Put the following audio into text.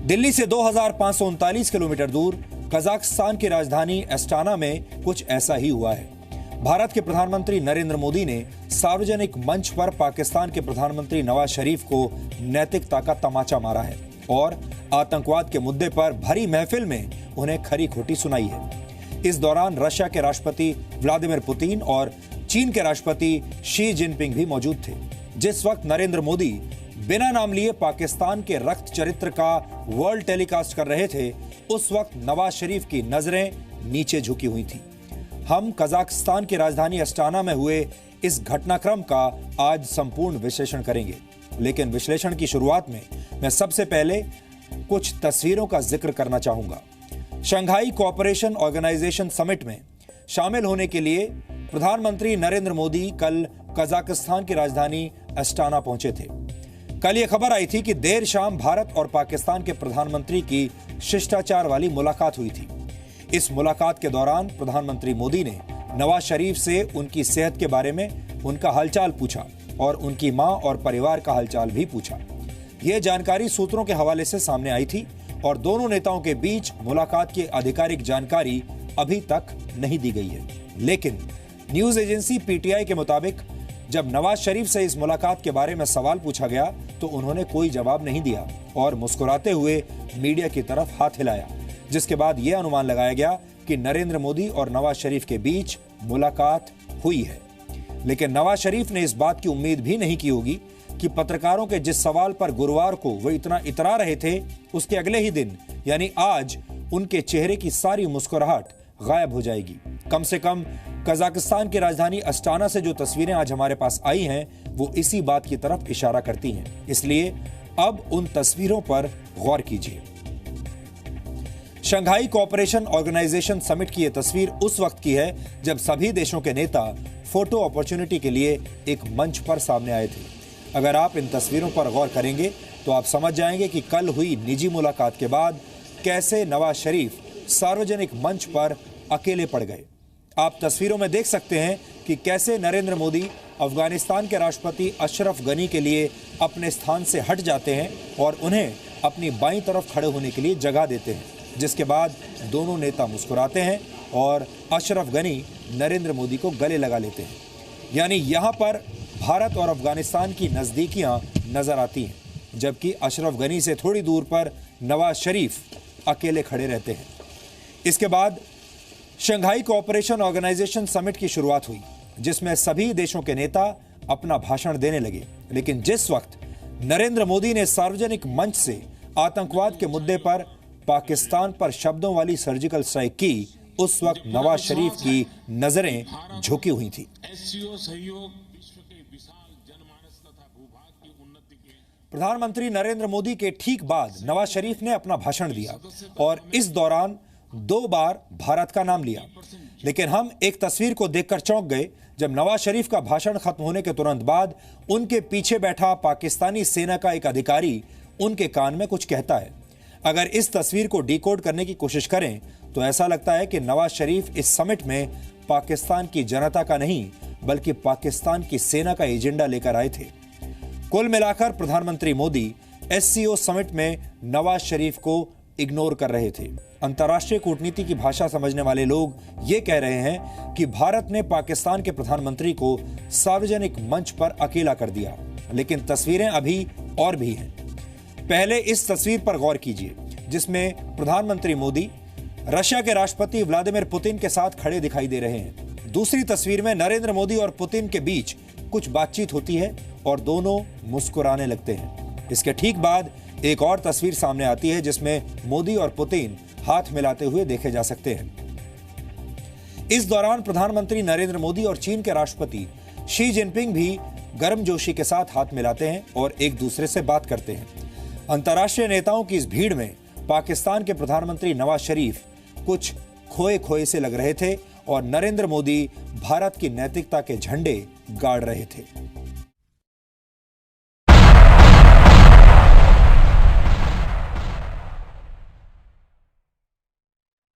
दिल्ली से 2539 किलोमीटर दूर कजाकिस्तान की राजधानी अस्टाना में कुछ ऐसा ही हुआ है। भारत के प्रधानमंत्री नरेंद्र मोदी ने सार्वजनिक मंच पर पाकिस्तान के प्रधानमंत्री नवाज शरीफ को नैतिकता का तमाचा मारा है और आतंकवाद के मुद्दे पर भरी महफिल में उन्हें खरी खोटी सुनाई है। इस दौरान रशिया के राष्ट्रपति व्लादिमीर पुतिन और चीन के राष्ट्रपति शी जिनपिंग भी मौजूद थे। जिस वक्त नरेंद्र मोदी बिना नाम लिए पाकिस्तान के रक्त चरित्र का वर्ल्ड टेलीकास्ट कर रहे थे, उस वक्त नवाज शरीफ की नजरें नीचे झुकी हुई थी। हम कजाकिस्तान की राजधानी अस्टाना में हुए इस घटनाक्रम का आज संपूर्ण विश्लेषण करेंगे, लेकिन विश्लेषण की शुरुआत में मैं सबसे पहले कुछ तस्वीरों का जिक्र करना चाहूंगा। शंघाई कोऑपरेशन ऑर्गेनाइजेशन समिट में शामिल होने के लिए प्रधानमंत्री नरेंद्र मोदी कल कजाकिस्तान की राजधानी अस्टाना पहुंचे थे। कल यह खबर आई थी कि देर शाम भारत और पाकिस्तान के प्रधानमंत्री की शिष्टाचार वाली मुलाकात हुई थी। इस मुलाकात के दौरान प्रधानमंत्री मोदी ने नवाज शरीफ से उनकी सेहत के बारे में उनका हालचाल पूछा और उनकी मां और परिवार का हालचाल भी पूछा। यह जानकारी सूत्रों के हवाले से सामने आई थी और दोनों नेताओं के बीच मुलाकात की आधिकारिक जानकारी अभी तक नहीं दी गई है। लेकिन न्यूज एजेंसी पीटीआई के मुताबिक जब नवाज शरीफ से इस मुलाकात के बारे में सवाल पूछा गया तो उन्होंने कोई जवाब नहीं दिया और मुस्कुराते हुए मीडिया की तरफ हाथ हिलाया, जिसके बाद यह अनुमान लगाया गया कि नरेंद्र मोदी और नवाज शरीफ के बीच मुलाकात हुई है। लेकिन नवाज शरीफ ने इस बात की उम्मीद भी नहीं की होगी कि पत्रकारों के जिस सवाल पर गुरुवार को वो इतना इतरा रहे थे, उसके अगले ही दिन यानी आज उनके चेहरे की सारी मुस्कुराहट गायब हो जाएगी। कम से कम कजाकिस्तान की राजधानी अस्टाना से जो तस्वीरें आज हमारे पास आई हैं, वो इसी बात की तरफ इशारा करती हैं। इसलिए अब उन तस्वीरों पर गौर कीजिए। शंघाई कोऑपरेशन ऑर्गेनाइजेशन समिट की यह तस्वीर उस वक्त की है जब सभी देशों के नेता फोटो अपॉर्चुनिटी के लिए एक मंच पर सामने आए थे। अगर आप इन तस्वीरों पर गौर करेंगे तो आप समझ जाएंगे कि कल हुई निजी मुलाकात के बाद कैसे नवाज शरीफ सार्वजनिक मंच पर अकेले पड़ गए। आप तस्वीरों में देख सकते हैं कि कैसे नरेंद्र मोदी अफगानिस्तान के राष्ट्रपति अशरफ गनी के लिए अपने स्थान से हट जाते हैं और उन्हें अपनी बाईं तरफ खड़े होने के लिए जगह देते हैं, जिसके बाद दोनों नेता मुस्कुराते हैं और अशरफ गनी नरेंद्र मोदी को गले लगा लेते हैं। यानी यहाँ पर भारत और अफगानिस्तान की नज़दीकियाँ नजर आती हैं, जबकि अशरफ गनी से थोड़ी दूर पर नवाज शरीफ अकेले खड़े रहते हैं। इसके बाद शंघाई कोऑपरेशन ऑर्गेनाइजेशन समिट की शुरुआत हुई, जिसमें सभी देशों के नेता अपना भाषण देने लगे। लेकिन जिस वक्त नरेंद्र मोदी ने सार्वजनिक मंच से आतंकवाद के मुद्दे पर पाकिस्तान पर शब्दों वाली सर्जिकल स्ट्राइक की, उस वक्त नवाज शरीफ की नजरें झुकी हुई थी। प्रधानमंत्री नरेंद्र मोदी के ठीक बाद नवाज शरीफ ने अपना भाषण दिया और इस दौरान 2 बार भारत का नाम लिया। लेकिन हम एक तस्वीर को देखकर चौंक गए जब नवाज शरीफ का भाषण खत्म होने के तुरंत बाद उनके पीछे बैठा पाकिस्तानी सेना का एक अधिकारी उनके कान में कुछ कहता है। अगर इस तस्वीर को डिकोड करने की कोशिश करें तो ऐसा लगता है कि नवाज शरीफ इस समिट में पाकिस्तान की जनता का नहीं बल्कि पाकिस्तान की सेना का एजेंडा लेकर आए थे। कुल मिलाकर प्रधानमंत्री मोदी एससीओ समिट में नवाज शरीफ को इग्नोर कर रहे थे। अंतर्राष्ट्रीय कूटनीति की भाषा समझने वाले लोग ये कह रहे हैं कि भारत ने पाकिस्तान के प्रधानमंत्री को सार्वजनिक मंच पर अकेला कर दिया। लेकिन तस्वीरें अभी और भी हैं। पहले इस तस्वीर पर गौर कीजिए, जिसमें प्रधानमंत्री मोदी रशिया के राष्ट्रपति व्लादिमीर पुतिन के साथ खड़े दिखाई दे रहे हैं। दूसरी तस्वीर में नरेंद्र मोदी और पुतिन के बीच कुछ बातचीत होती है और दोनों मुस्कुराने लगते हैं। इसके ठीक बाद एक और तस्वीर सामने आती है, जिसमें मोदी और पुतिन हाथ मिलाते हुए देखे जा सकते हैं। इस दौरान प्रधानमंत्री नरेंद्र मोदी और चीन के राष्ट्रपति शी जिनपिंग भी गर्मजोशी के साथ हाथ मिलाते हैं और एक दूसरे से बात करते हैं। अंतर्राष्ट्रीय नेताओं की इस भीड़ में पाकिस्तान के प्रधानमंत्री नवाज शरीफ कुछ खोए खोए से लग रहे थे और नरेंद्र मोदी भारत की नैतिकता के झंडे गाड़ रहे थे।